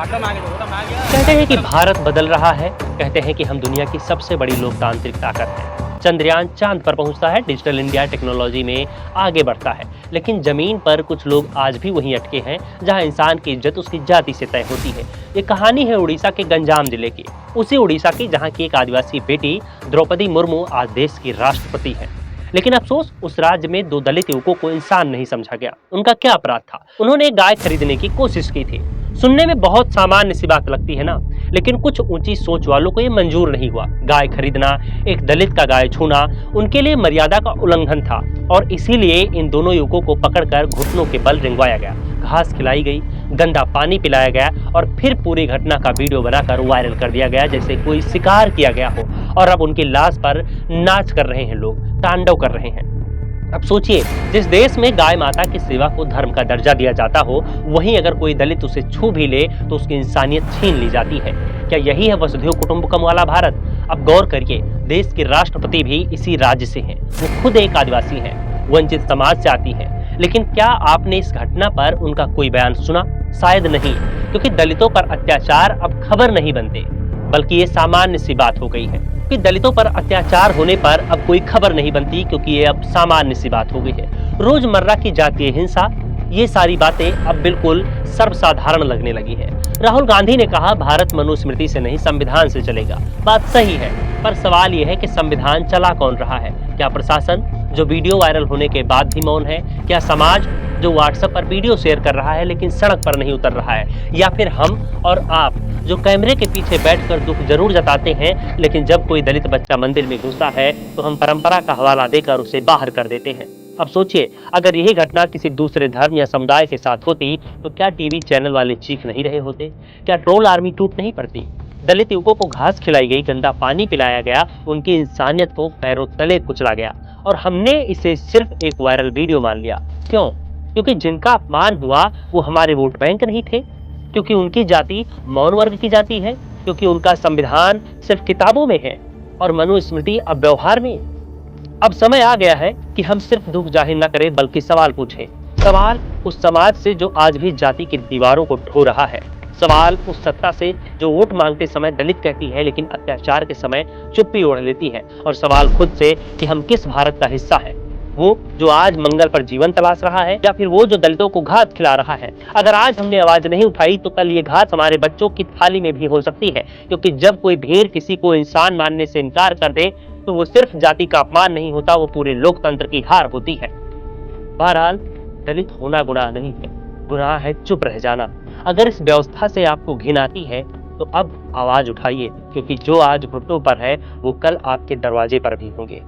कहते हैं कि भारत बदल रहा है, कहते हैं कि हम दुनिया की सबसे बड़ी लोकतांत्रिक ताकत है। चंद्रयान चांद पर पहुंचता है, डिजिटल इंडिया टेक्नोलॉजी में आगे बढ़ता है, लेकिन जमीन पर कुछ लोग आज भी वहीं अटके हैं जहां इंसान की इज्जत उसकी जाति से तय होती है। ये कहानी है उड़ीसा के गंजाम जिले की, उसी उड़ीसा की जहां की एक आदिवासी बेटी द्रौपदी मुर्मू आज देश की राष्ट्रपति है। लेकिन अफसोस, उस राज्य में दो दलित युवकों को इंसान नहीं समझा गया। उनका क्या अपराध था? उन्होंने एक गाय खरीदने की कोशिश की थी। सुनने में बहुत सामान्य सी बात लगती है ना, लेकिन कुछ ऊंची सोच वालों को ये मंजूर नहीं हुआ। गाय खरीदना, एक दलित का गाय छूना उनके लिए मर्यादा का उल्लंघन था, और इसीलिए इन दोनों युवकों को पकड़कर घुटनों के बल रिंगवाया गया, घास खिलाई गई, गंदा पानी पिलाया गया और फिर पूरी घटना का वीडियो बनाकर वायरल कर दिया गया जैसे कोई शिकार किया गया हो। और अब उनकी लाश पर नाच कर रहे हैं लोग, तांडव कर रहे हैं। अब सोचिए, जिस देश में गाय माता की सेवा को धर्म का दर्जा दिया जाता हो, वहीं अगर कोई दलित उसे छू भी ले तो उसकी इंसानियत छीन ली जाती है। क्या यही है वसुधैव कुटुंबकम वाला भारत? अब गौर करिए, देश के राष्ट्रपति भी इसी राज्य से हैं। वो खुद एक आदिवासी हैं, वंचित समाज से आती है। लेकिन क्या आपने इस घटना पर उनका कोई बयान सुना? शायद नहीं, क्योंकि दलितों पर अत्याचार अब खबर नहीं बनते, बल्कि ये सामान्य सी बात हो गई है। कि दलितों पर अत्याचार होने पर अब कोई खबर नहीं बनती, क्योंकि ये अब सामान्य सी बात हो गई है। रोजमर्रा की जातीय हिंसा, ये सारी बातें अब बिल्कुल सर्वसाधारण लगने लगी है। राहुल गांधी ने कहा, भारत मनुस्मृति से नहीं संविधान से चलेगा। बात सही है, पर सवाल ये है कि संविधान चला कौन रहा है? क्या प्रशासन, जो वीडियो वायरल होने के बाद भी मौन है? क्या समाज, जो व्हाट्सएप पर वीडियो शेयर कर रहा है लेकिन सड़क पर नहीं उतर रहा है? या फिर हम और आप, जो कैमरे के पीछे बैठकर दुख जरूर जताते हैं, लेकिन जब कोई दलित बच्चा मंदिर में घुसता है तो हम परंपरा का हवाला देकर उसे बाहर कर देते हैं? अब सोचिए, अगर यही घटना किसी दूसरे धर्म या समुदाय के साथ होती तो क्या टीवी चैनल वाले चीख नहीं रहे होते? क्या ट्रोल आर्मी टूट नहीं पड़ती? दलित युवकों को घास खिलाई गई, गंदा पानी पिलाया गया, उनकी इंसानियत को पैरों तले कुचला गया, और हमने इसे सिर्फ एक वायरल वीडियो मान लिया। क्यों? क्योंकि जिनका अपमान हुआ वो हमारे वोट बैंक नहीं थे, क्योंकि उनकी जाति मौन वर्ग की जाति है, क्योंकि उनका संविधान सिर्फ किताबों में है और मनुस्मृति अब व्यवहार में। अब समय आ गया है कि हम सिर्फ दुख जाहिर न करें, बल्कि सवाल पूछें। सवाल उस समाज से जो आज भी जाति की दीवारों को ढो रहा है। सवाल उस सत्ता से जो वोट मांगते समय दलित कहती है लेकिन अत्याचार के समय चुप्पी ओढ़ लेती है। और सवाल खुद से कि हम किस भारत का हिस्सा है, वो जो आज मंगल पर जीवन तलाश रहा है, या फिर वो जो दलितों को घास खिला रहा है। अगर आज हमने आवाज नहीं उठाई तो कल ये घास हमारे बच्चों की थाली में भी हो सकती है, क्योंकि जब कोई भीड़ किसी को इंसान मानने से इनकार कर दे तो वो सिर्फ जाति का अपमान नहीं होता, वो पूरे लोकतंत्र की हार होती है। बहरहाल, दलित होना गुनाह नहीं है, गुनाह है चुप रह जाना। अगर इस व्यवस्था से आपको घिन आती है तो अब आवाज उठाइए, क्योंकि जो आज घुटनों पर है वो कल आपके दरवाजे पर भी होंगे।